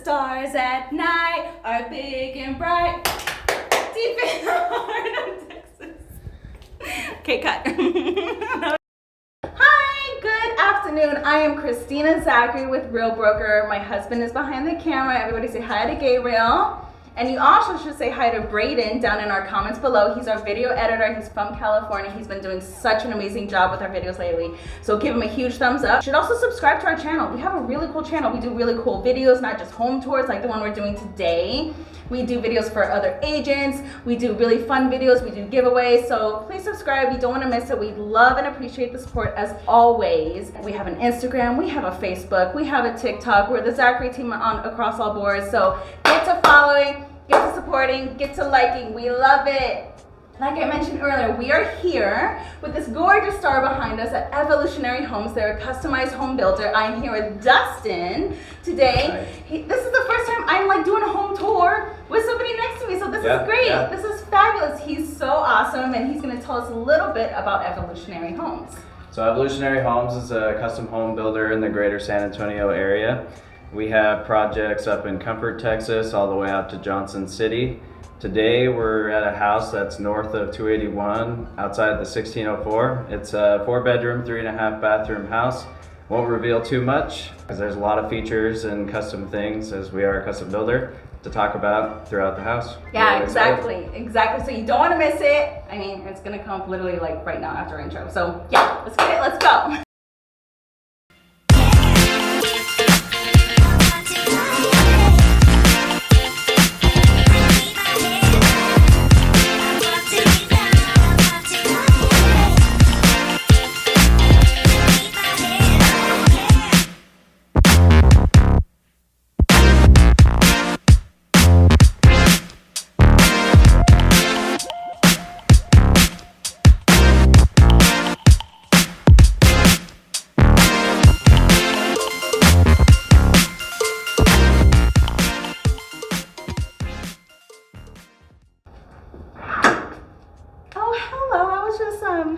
stars at night are big and bright, deep in the heart of Texas. Okay, cut. Hi, good afternoon. I am Kristina and Zachary with Real Broker. My husband is behind the camera. Everybody say hi to Gabriel. And you also should say hi to Braden down in our comments below. He's our video editor. He's from California. He's been doing such an amazing job with our videos lately. So give him a huge thumbs up. You should also subscribe to our channel. We have a really cool channel. We do really cool videos, not just home tours like the one we're doing today. We do videos for other agents. We do really fun videos. We do giveaways. So please subscribe. You don't want to miss it. We love and appreciate the support as always. We have an Instagram. We have a Facebook. We have a TikTok. We're the Zachary team on across all boards. So get to following, get to supporting, get to liking. We love it. Like I mentioned earlier, we are here with this gorgeous star behind us at Evolutionary Homes. They're a customized home builder. I'm here with Dustin today. This is the first time I'm like doing a home tour with somebody next to me, so this is great. Yeah. This is fabulous. He's so awesome, and he's going to tell us a little bit about Evolutionary Homes. So Evolutionary Homes is a custom home builder in the greater San Antonio area. We have projects up in Comfort, Texas, all the way out to Johnson City. Today we're at a house that's north of 281 outside the 1604. It's a 4-bedroom, 3.5 bathroom house. Won't reveal too much because there's a lot of features and custom things, as we are a custom builder, to talk about throughout the house. Yeah, exactly. So you don't want to miss it. I mean, it's going to come up literally like right now after our intro. So yeah, let's get it. Let's go.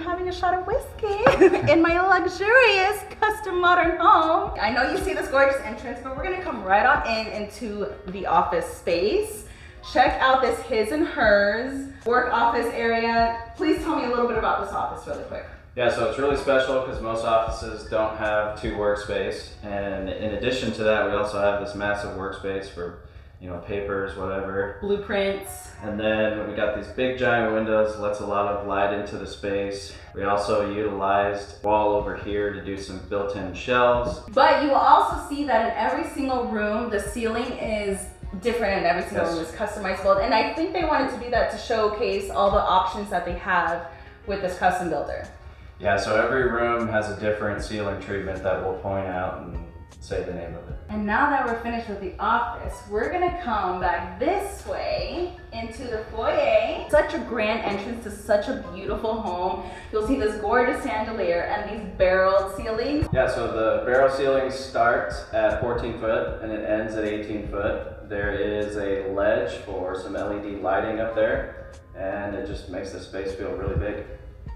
Having a shot of whiskey in my luxurious custom modern home. I know you see this gorgeous entrance, but we're gonna come right on into the office space. Check out this his and hers work office area. Please tell me a little bit about this office really quick. Yeah, so it's really special because most offices don't have 2 workspace, and in addition to that, we also have this massive workspace for, you know, papers, whatever. Blueprints. And then we got these big giant windows, lets a lot of light into the space. We also utilized wall over here to do some built-in shelves. But you will also see that in every single room, the ceiling is different, and every single room is customizable. And I think they wanted to do that to showcase all the options that they have with this custom builder. Yeah, so every room has a different ceiling treatment that we'll point out and say the name of it. And now that we're finished with the office, we're gonna come back this way into the foyer. Such a grand entrance to such a beautiful home. You'll see this gorgeous chandelier and these barreled ceilings. Yeah, so the barrel ceiling starts at 14 foot and it ends at 18 foot. There is a ledge for some LED lighting up there, and it just makes the space feel really big.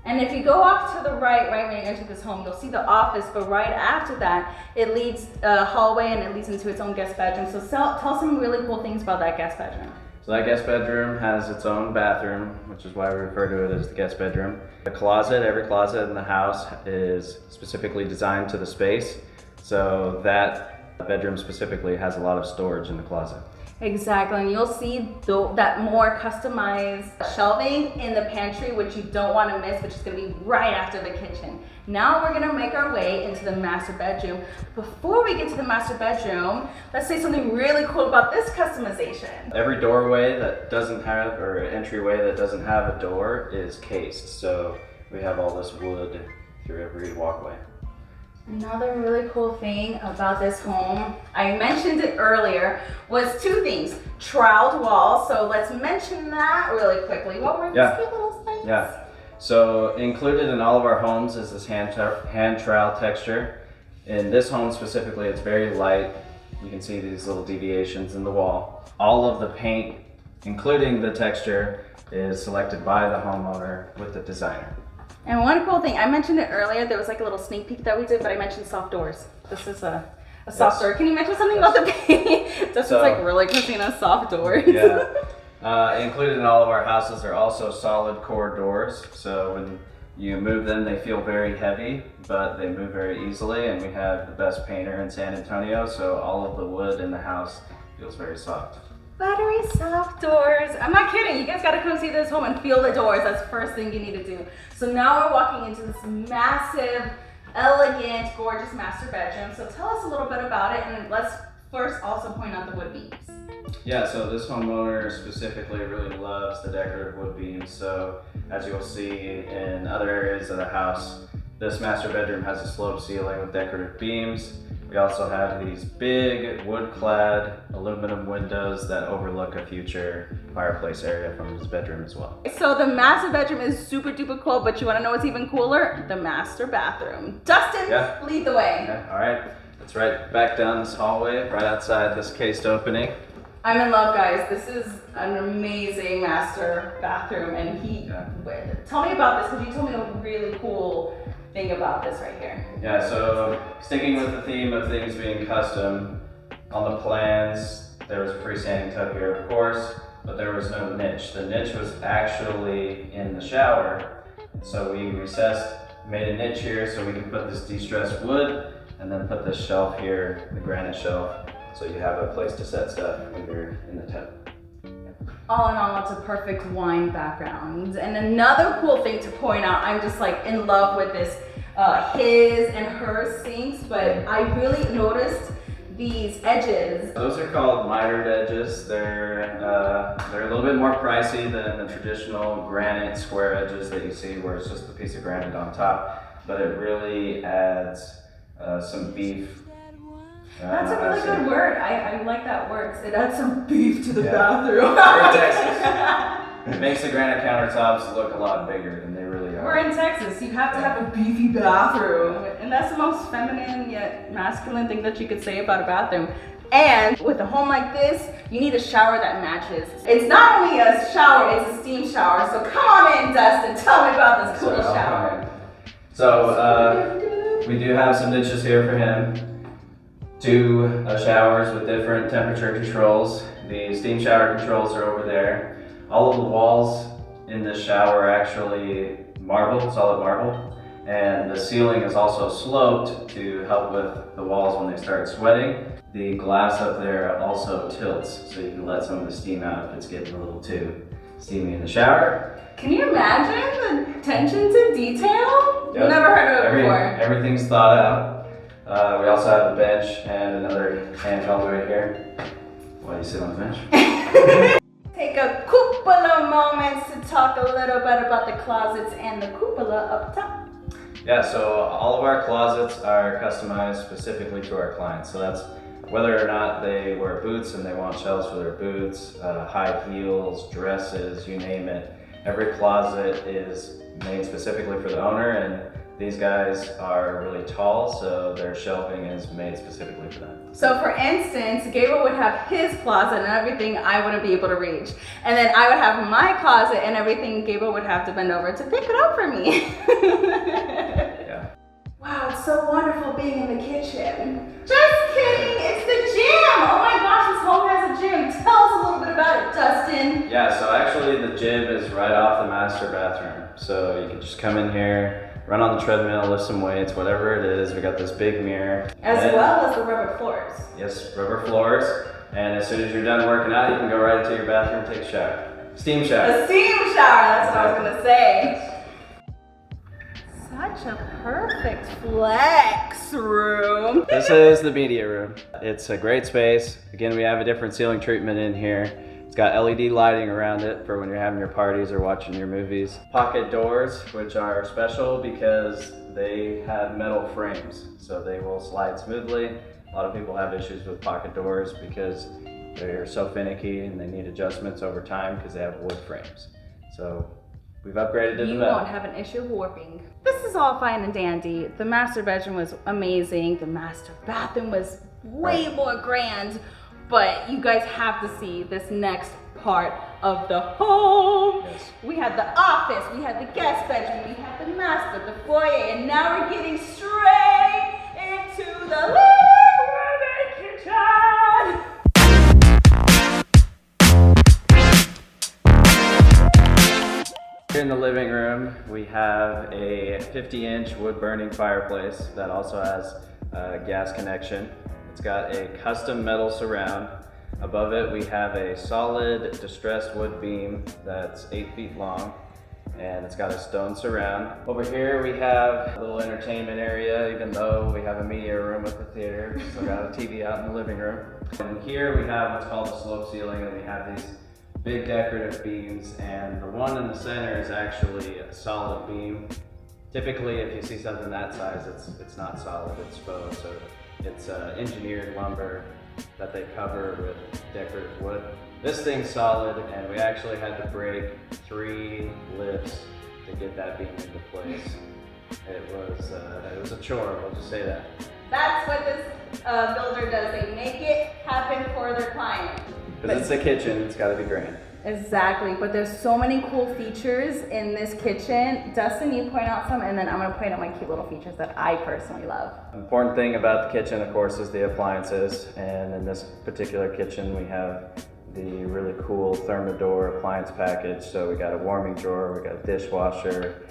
And if you go off to the right when you enter this home, you'll see the office, but right after that, it leads a hallway and it leads into its own guest bedroom. So tell some really cool things about that guest bedroom. So that guest bedroom has its own bathroom, which is why we refer to it as the guest bedroom. The closet, every closet in the house is specifically designed to the space. So that bedroom specifically has a lot of storage in the closet. Exactly, and you'll see that more customized shelving in the pantry, which you don't want to miss, which is going to be right after the kitchen. Now we're going to make our way into the master bedroom. Before we get to the master bedroom, let's say something really cool about this customization. Every doorway that doesn't have, or entryway that doesn't have a door is cased. So we have all this wood through every walkway. Another really cool thing about this home, I mentioned it earlier, was 2 things. Troweled walls, so let's mention that really quickly. What were these cute little things? Yeah, so included in all of our homes is this hand trowel texture. In this home specifically, it's very light. You can see these little deviations in the wall. All of the paint, including the texture, is selected by the homeowner with the designer. And one cool thing, I mentioned it earlier, there was like a little sneak peek that we did, but I mentioned soft doors. This is a A soft door. Can you mention something about the baby? This is like really Kristina soft doors. Yeah. Included in all of our houses are also solid core doors. So when you move them, they feel very heavy, but they move very easily. And we have the best painter in San Antonio, so all of the wood in the house feels very soft. Buttery soft doors. I'm not kidding. You guys gotta come see this home and feel the doors. That's the first thing you need to do. So now we're walking into this massive, elegant, gorgeous master bedroom. So tell us a little bit about it, and let's first also point out the wood beams. Yeah, so this homeowner specifically really loves the decorative wood beams. So as you'll see in other areas of the house, this master bedroom has a sloped ceiling with decorative beams. We also have these big wood-clad aluminum windows that overlook a future fireplace area from this bedroom as well. So the master bedroom is super duper cool, but you wanna know what's even cooler? The master bathroom. Dustin, lead the way. Yeah, all right. That's right back down this hallway, right outside this cased opening. I'm in love, guys. This is an amazing master bathroom, and tell me about this, because you told me a really cool thing about this right here. Yeah, so sticking with the theme of things being custom, on the plans there was a freestanding tub here, of course, but there was no niche. The niche was actually in the shower, so we made a niche here so we can put this de-stressed wood and then put this shelf here, the granite shelf, so you have a place to set stuff when you're in the tub. All in all, it's a perfect wine background. And another cool thing to point out, I'm just like in love with this his and her sinks, but I really noticed these edges. Those are called mitered edges. They're a little bit more pricey than the traditional granite square edges that you see, where it's just a piece of granite on top, but it really adds some beef. That's a really good word. I like that word. It adds some beef to the bathroom. We're in Texas. It makes the granite countertops look a lot bigger than they really are. We're in Texas. You have to have a beefy bathroom. And that's the most feminine yet masculine thing that you could say about a bathroom. And with a home like this, you need a shower that matches. It's not only a shower, it's a steam shower. So come on in, Dustin. Tell me about this cool shower. So we do have some niches here for him. 2 showers with different temperature controls. The steam shower controls are over there. All of the walls in this shower are actually marble, solid marble, and the ceiling is also sloped to help with the walls when they start sweating. The glass up there also tilts, so you can let some of the steam out if it's getting a little too steamy in the shower. Can you imagine the attention to detail? Yep. Never heard of it before. Everything's thought out. We also have a bench and another handheld right here. Why do you sit on the bench? Take a couple of moments to talk a little bit about the closets and the cupola up top. Yeah, so all of our closets are customized specifically to our clients. So that's whether or not they wear boots and they want shelves for their boots, high heels, dresses, you name it. Every closet is made specifically for the owner, and these guys are really tall, so their shelving is made specifically for them. So for instance, Gabriel would have his closet and everything I wouldn't be able to reach. And then I would have my closet and everything Gabriel would have to bend over to pick it up for me. Yeah. Wow, it's so wonderful being in the kitchen. Just kidding, it's the gym! Oh my gosh, this home has a gym. Tell us a little bit about it, Dustin. Yeah, so actually the gym is right off the master bathroom. So you can just come in here, run on the treadmill, lift some weights, whatever it is. We got this big mirror. As well as the rubber floors. Yes, rubber floors. And as soon as you're done working out, you can go right into your bathroom and take a shower. Steam shower. A steam shower, that's what I was gonna say. Such a perfect flex room. This is the media room. It's a great space. Again, we have a different ceiling treatment in here. It's got LED lighting around it for when you're having your parties or watching your movies. Pocket doors, which are special because they have metal frames, so they will slide smoothly. A lot of people have issues with pocket doors because they're so finicky and they need adjustments over time because they have wood frames. So we've upgraded it. You won't have an issue of warping. This is all fine and dandy. The master bedroom was amazing. The master bathroom was way more grand. But you guys have to see this next part of the home. Yes. We had the office, we had the guest bedroom, we had the master, the foyer, and now we're getting straight into the living Here in the living room, we have a 50-inch wood-burning fireplace that also has a gas connection. It's got a custom metal surround. Above it, we have a solid distressed wood beam that's 8 feet long, and it's got a stone surround. Over here, we have a little entertainment area, even though we have a media room with a theater. Still got a TV out in the living room. And here we have what's called a slope ceiling, and we have these big decorative beams, and the one in the center is actually a solid beam. Typically, if you see something that size, it's not solid, it's faux. So it's engineered lumber that they cover with decorative wood. This thing's solid, and we actually had to break 3 lifts to get that beam into place. It was a chore, we'll just say that. That's what this builder does. They make it happen for their client. Because it's a kitchen, it's got to be grand. Exactly, but there's so many cool features in this kitchen. Dustin, you point out some, and then I'm going to point out my cute little features that I personally love. Important thing about the kitchen, of course, is the appliances. And in this particular kitchen, we have the really cool Thermador appliance package. So we got a warming drawer, we got a dishwasher,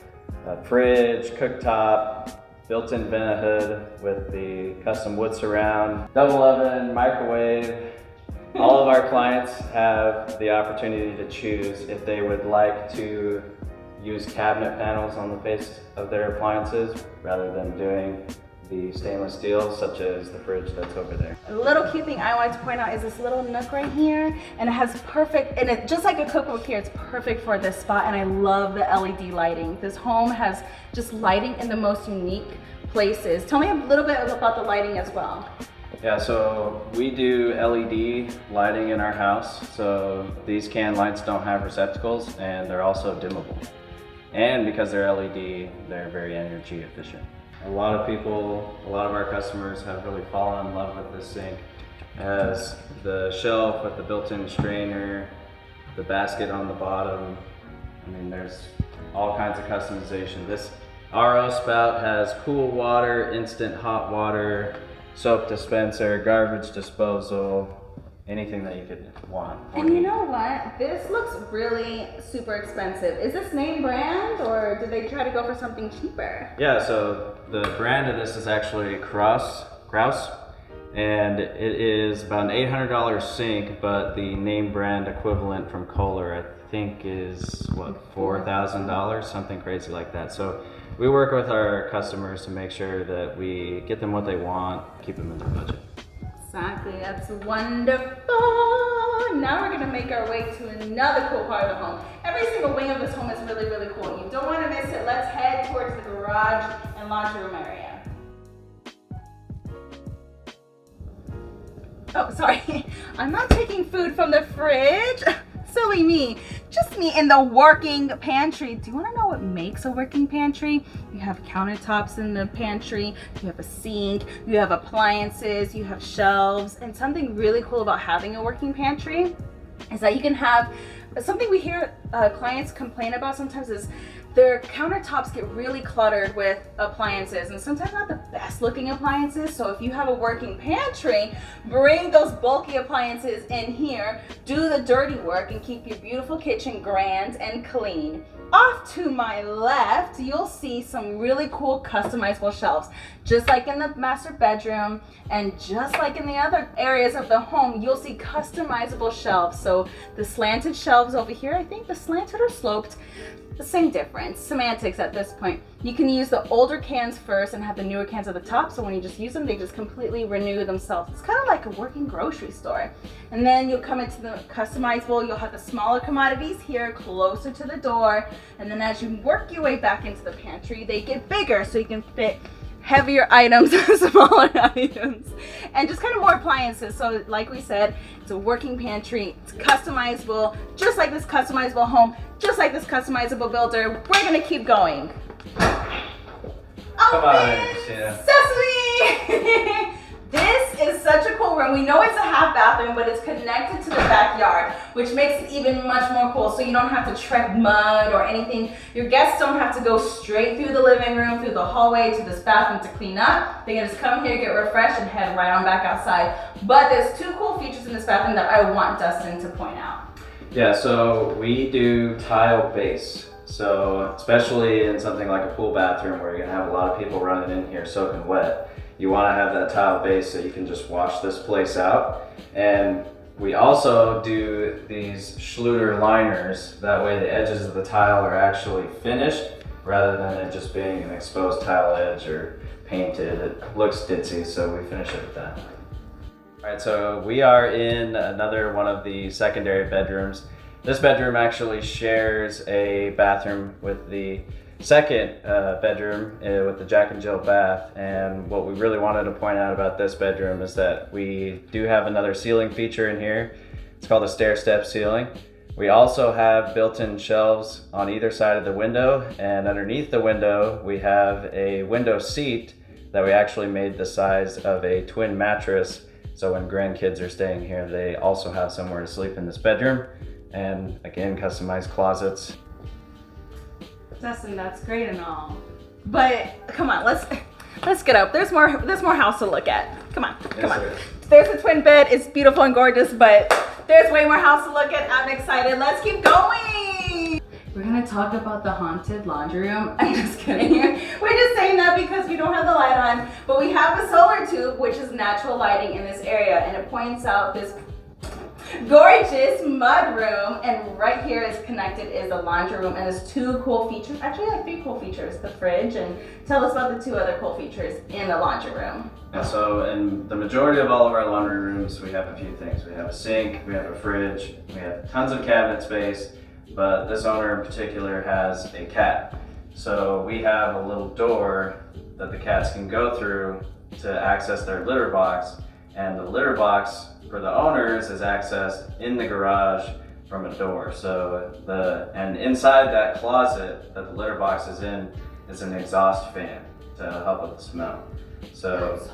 a fridge, cooktop, built-in vent hood with the custom wood surround, double oven, microwave. All of our clients have the opportunity to choose if they would like to use cabinet panels on the face of their appliances rather than doing the stainless steel, such as the fridge that's over there. A little cute thing I wanted to point out is this little nook right here, and it has perfect, and it just like a cookbook here, it's perfect for this spot, and I love the LED lighting. This home has just lighting in the most unique places. Tell me a little bit about the lighting as well. Yeah, so we do LED lighting in our house. So these can lights don't have receptacles, and they're also dimmable. And because they're LED, they're very energy efficient. A lot of our customers have really fallen in love with this sink. It has the shelf with the built-in strainer, the basket on the bottom. I mean, there's all kinds of customization. This RO spout has cool water, instant hot water, soap dispenser, garbage disposal, anything that you could want. And you know what? This looks really super expensive. Is this name brand, or did they try to go for something cheaper? Yeah, so the brand of this is actually Kraus, and it is about an $800 sink, but the name brand equivalent from Kohler, I think, is what, $4,000, something crazy like that. So we work with our customers to make sure that we get them what they want, keep them in their budget. Exactly, that's wonderful. Now we're gonna make our way to another cool part of the home. Every single wing of this home is really, really cool. You don't wanna miss it. Let's head towards the garage and laundry room area. Oh, sorry. I'm not taking food from the fridge. Silly me. Just me in the working pantry. Do you want to know what makes a working pantry? You have countertops in the pantry, you have a sink, you have appliances, you have shelves, and something really cool about having a working pantry is that you can have, something we hear clients complain about sometimes is their countertops get really cluttered with appliances, and sometimes not the best looking appliances. So if you have a working pantry, bring those bulky appliances in here, do the dirty work, and keep your beautiful kitchen grand and clean. Off to my left, you'll see some really cool customizable shelves. Just like in the master bedroom and just like in the other areas of the home, you'll see customizable shelves. So the slanted shelves over here, I think the slanted or sloped, the same difference, semantics at this point. You can use the older cans first and have the newer cans at the top, so when you just use them, they just completely renew themselves. It's kind of like a working grocery store. And then you'll come into the customizable, you'll have the smaller commodities here closer to the door, and then as you work your way back into the pantry, they get bigger so you can fit heavier items, smaller items, and just kind of more appliances. So like we said, it's a working pantry, it's customizable, just like this customizable home, just like this customizable builder. We're gonna keep going. Come on, Kristina. Sesame! This is such a cool room. We know it's a half bathroom, but it's connected to the backyard, which makes it even much more cool. So you don't have to trek mud or anything. Your guests don't have to go straight through the living room, through the hallway to this bathroom to clean up. They can just come here, get refreshed, and head right on back outside. But there's 2 cool features in this bathroom that I want Dustin to point out. Yeah, so we do tile base. So especially in something like a pool bathroom where you're gonna have a lot of people running in here soaking wet, you wanna have that tile base so you can just wash this place out. And we also do these Schluter liners. That way the edges of the tile are actually finished rather than it just being an exposed tile edge or painted. It looks ditzy, so we finish it with that. All right, so we are in another one of the secondary bedrooms. This bedroom actually shares a bathroom with the second bedroom with the Jack and Jill bath. And what we really wanted to point out about this bedroom is that we do have another ceiling feature in here. It's called a stair step ceiling. We also have built-in shelves on either side of the window, and underneath the window we have a window seat that we actually made the size of a twin mattress. So when grandkids are staying here, they also have somewhere to sleep in this bedroom. And again, customized closets. Dustin, that's great and all, but come on, let's get up. There's more house to look at. Come on. Sir. There's a twin bed. It's beautiful and gorgeous, but there's way more house to look at. I'm excited. Let's keep going. We're gonna talk about the haunted laundry room. I'm just kidding. We're just saying that because we don't have the light on, but we have a solar tube, which is natural lighting in this area, and it points out this gorgeous mud room, and right here is connected is a laundry room, and there's two cool features, actually like three cool features, the fridge, and tell us about the two other cool features in the laundry room. Yeah, so in the majority of all of our laundry rooms, we have a few things. We have a sink, we have a fridge, we have tons of cabinet space, but this owner in particular has a cat. So we have a little door that the cats can go through to access their litter box, and the litter box for the owners is accessed in the garage from a door. And inside that closet that the litter box is in is an exhaust fan to help with the smell. So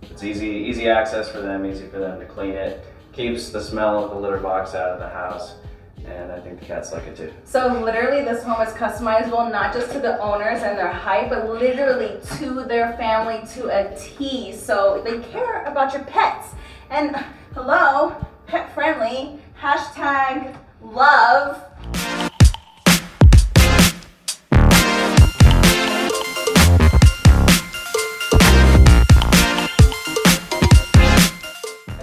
it's easy access for them, easy for them to clean it, keeps the smell of the litter box out of the house, and I think the cats like it too. So literally this home is customizable not just to the owners and their height, but literally to their family to a T. So they care about your pets. And hello, pet friendly, hashtag love.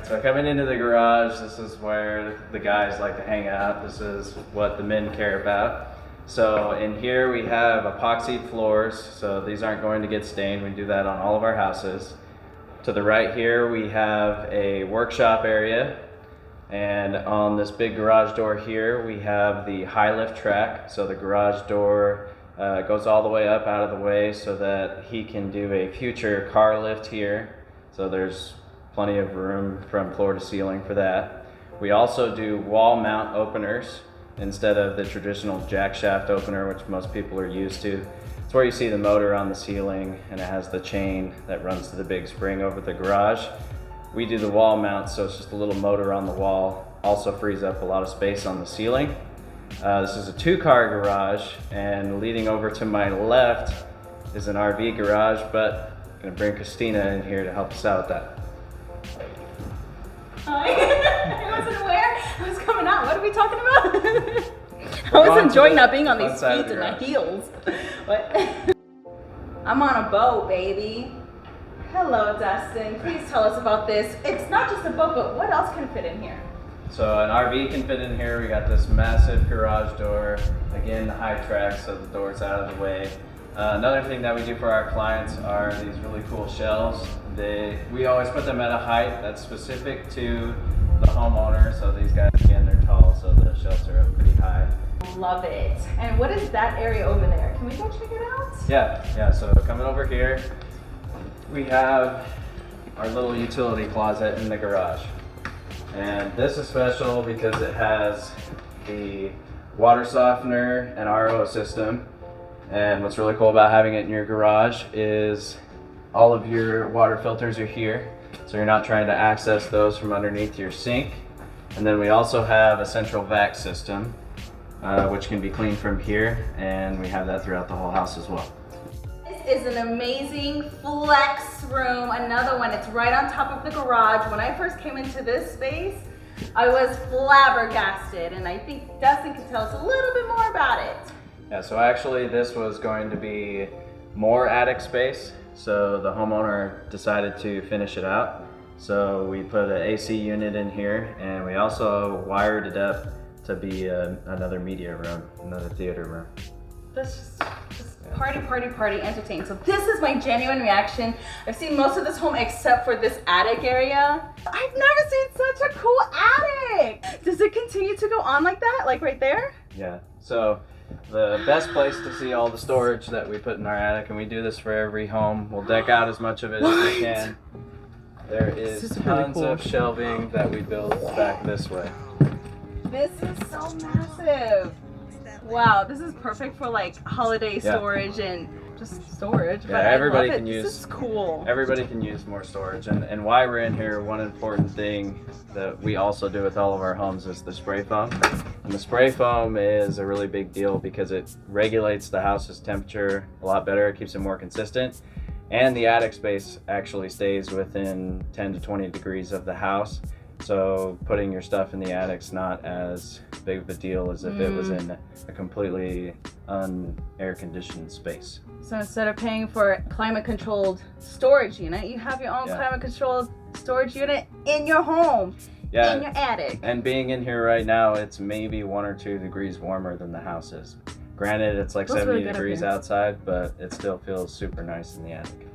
So coming into the garage, this is where the guys like to hang out. This is what the men care about. So in here we have epoxy floors, so these aren't going to get stained. We do that on all of our houses. To the right here we have a workshop area, and on this big garage door here we have the high lift track. So the garage door goes all the way up out of the way so that he can do a future car lift here. So there's plenty of room from floor to ceiling for that. We also do wall mount openers instead of the traditional jack shaft opener, which most people are used to. It's where you see the motor on the ceiling and it has the chain that runs to the big spring over the garage. We do the wall mount, so it's just a little motor on the wall. Also frees up a lot of space on the ceiling. This is a 2-car garage, and leading over to my left is an RV garage, but I'm gonna bring Kristina in here to help us out with that. Hi. I wasn't aware I was coming out. What are we talking about? I was enjoying not being on these feet and my heels. What? I'm on a boat, baby. Hello, Dustin. Please tell us about this. It's not just a boat, but what else can fit in here? So an RV can fit in here. We got this massive garage door. Again, the high track, so the door's out of the way. Another thing that we do for our clients are these really cool shelves. We always put them at a height that's specific to the homeowner. So these guys, again, they're tall, so the shelves are up pretty high. Love it. And what is that area over there? Can we go check it out? Yeah. So coming over here, we have our little utility closet in the garage. And this is special because it has the water softener and RO system. And what's really cool about having it in your garage is all of your water filters are here, so you're not trying to access those from underneath your sink. And then we also have a central vac system, which can be cleaned from here, and we have that throughout the whole house as well. This is an amazing flex room, another one. It's right on top of the garage. When I first came into this space, I was flabbergasted, and I think Dustin can tell us a little bit more about it. Yeah, so actually this was going to be more attic space, so the homeowner decided to finish it out. So we put an AC unit in here, and we also wired it up to be another media room, another theater room. That's just party, entertain. So this is my genuine reaction. I've seen most of this home except for this attic area. I've never seen such a cool attic. Does it continue to go on like that, like right there? Yeah, so the best place to see all the storage that we put in our attic, and we do this for every home. We'll deck out as much of it as we can. There is tons of shelving that we build back this way. This is so massive. Wow, this is perfect for like holiday storage and just storage. Yeah, everybody can use. This is cool. Everybody can use more storage, and why we're in here, one important thing that we also do with all of our homes is the spray foam. And the spray foam is a really big deal because it regulates the house's temperature a lot better. It keeps it more consistent, and the attic space actually stays within 10 to 20 degrees of the house. So putting your stuff in the attic's not as big of a deal as if it was in a completely un-air conditioned space. So instead of paying for a climate controlled storage unit, you have your own climate controlled storage unit in your home, in your attic. And being in here right now, it's maybe 1 or 2 degrees warmer than the house is. Granted, it's like 70 degrees outside, but it still feels super nice in the attic.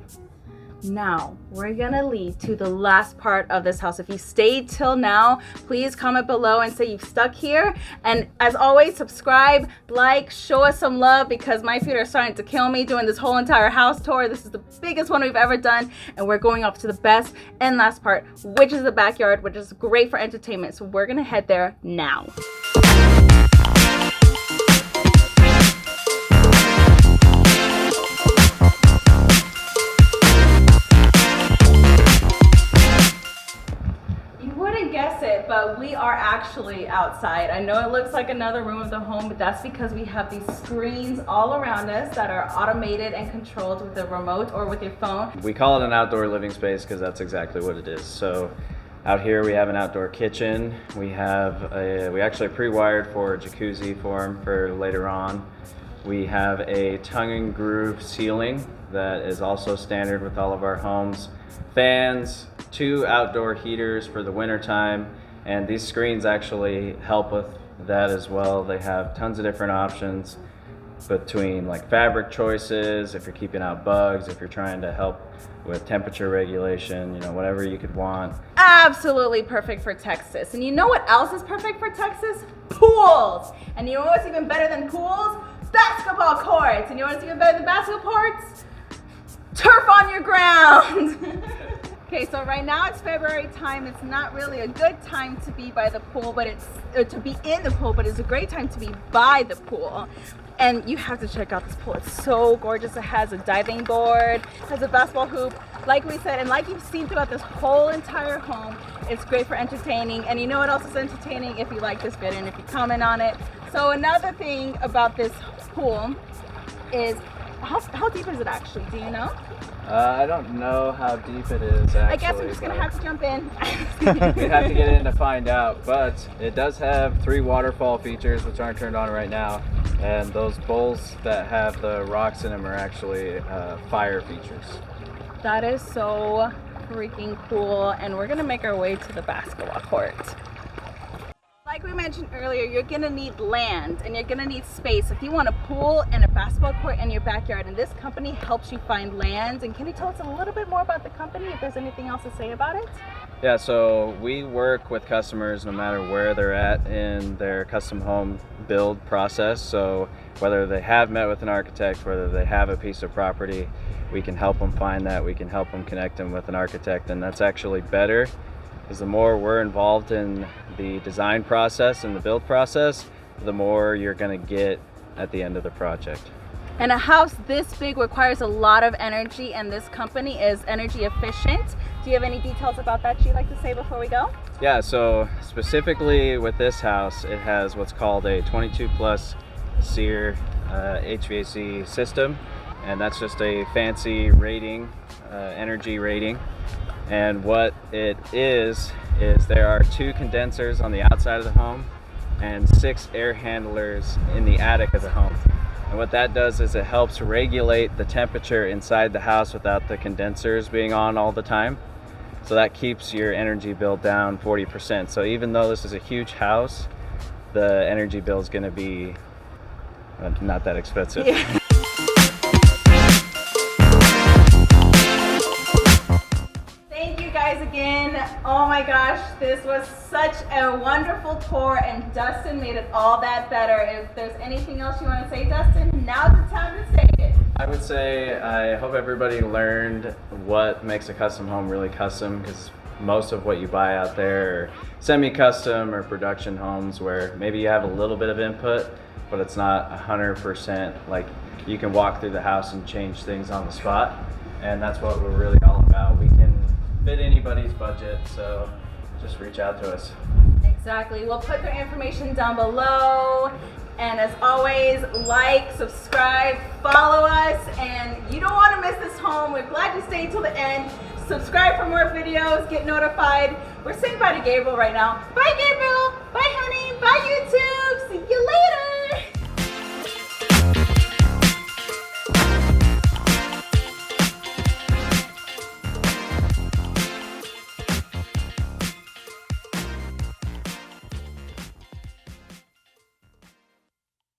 Now, we're gonna lead to the last part of this house. If you stayed till now, please comment below and say you've stuck here. And as always, subscribe, like, show us some love because my feet are starting to kill me doing this whole entire house tour. This is the biggest one we've ever done, and we're going off to the best and last part, which is the backyard, which is great for entertainment. So we're gonna head there now. But we are actually outside. I know it looks like another room of the home, but that's because we have these screens all around us that are automated and controlled with a remote or with your phone. We call it an outdoor living space because that's exactly what it is. So out here we have an outdoor kitchen. We actually pre-wired for a jacuzzi for later on. We have a tongue and groove ceiling that is also standard with all of our homes. Fans, 2 outdoor heaters for the winter time. And these screens actually help with that as well. They have tons of different options between like fabric choices, if you're keeping out bugs, if you're trying to help with temperature regulation, you know, whatever you could want. Absolutely perfect for Texas. And you know what else is perfect for Texas? Pools. And you know what's even better than pools? Basketball courts. And you know what's even better than basketball courts? Turf on your ground. Okay, so right now it's February time. It's not really a good time to be by the pool, but to be in the pool, but it's a great time to be by the pool. And you have to check out this pool. It's so gorgeous. It has a diving board, has a basketball hoop, like we said, and like you've seen throughout this whole entire home, it's great for entertaining. And you know what else is entertaining? If you like this video and if you comment on it. So another thing about this pool is, how deep is it actually? Do you know? I don't know how deep it is actually. I guess I'm just gonna have to jump in. We have to get in to find out, but it does have 3 waterfall features which aren't turned on right now, and those bowls that have the rocks in them are actually fire features. That is so freaking cool, and we're gonna make our way to the basketball court. Like we mentioned earlier, you're gonna need land and you're gonna need space. If you want a pool and a basketball court in your backyard, and this company helps you find land. And can you tell us a little bit more about the company, if there's anything else to say about it? Yeah, so we work with customers no matter where they're at in their custom home build process. So whether they have met with an architect, whether they have a piece of property, we can help them find that. We can help them connect them with an architect, and that's actually better, because the more we're involved in the design process and the build process, the more you're gonna get at the end of the project. And a house this big requires a lot of energy, and this company is energy efficient. Do you have any details about that you'd like to say before we go? Yeah, so specifically with this house, it has what's called a 22 plus SEER HVAC system, and that's just a fancy rating, energy rating. And what it is there are 2 condensers on the outside of the home and 6 air handlers in the attic of the home. And what that does is it helps regulate the temperature inside the house without the condensers being on all the time. So that keeps your energy bill down 40%. So even though this is a huge house, the energy bill is going to be not that expensive. Yeah. Thank you guys again. Oh my gosh, this was such a wonderful tour, and Dustin made it all that better. If there's anything else you want to say, Dustin, now's the time to say it. I would say I hope everybody learned what makes a custom home really custom, because most of what you buy out there are semi-custom or production homes where maybe you have a little bit of input, but it's not 100%. Like, you can walk through the house and change things on the spot, and that's what we're really all about. We can fit anybody's budget, so just reach out to us. Exactly. We'll put their information down below. And as always, like, subscribe, follow us, and you don't want to miss this home. We're glad you stayed till the end. Subscribe for more videos, get notified. We're saying bye to Gabriel right now. Bye, Gabriel!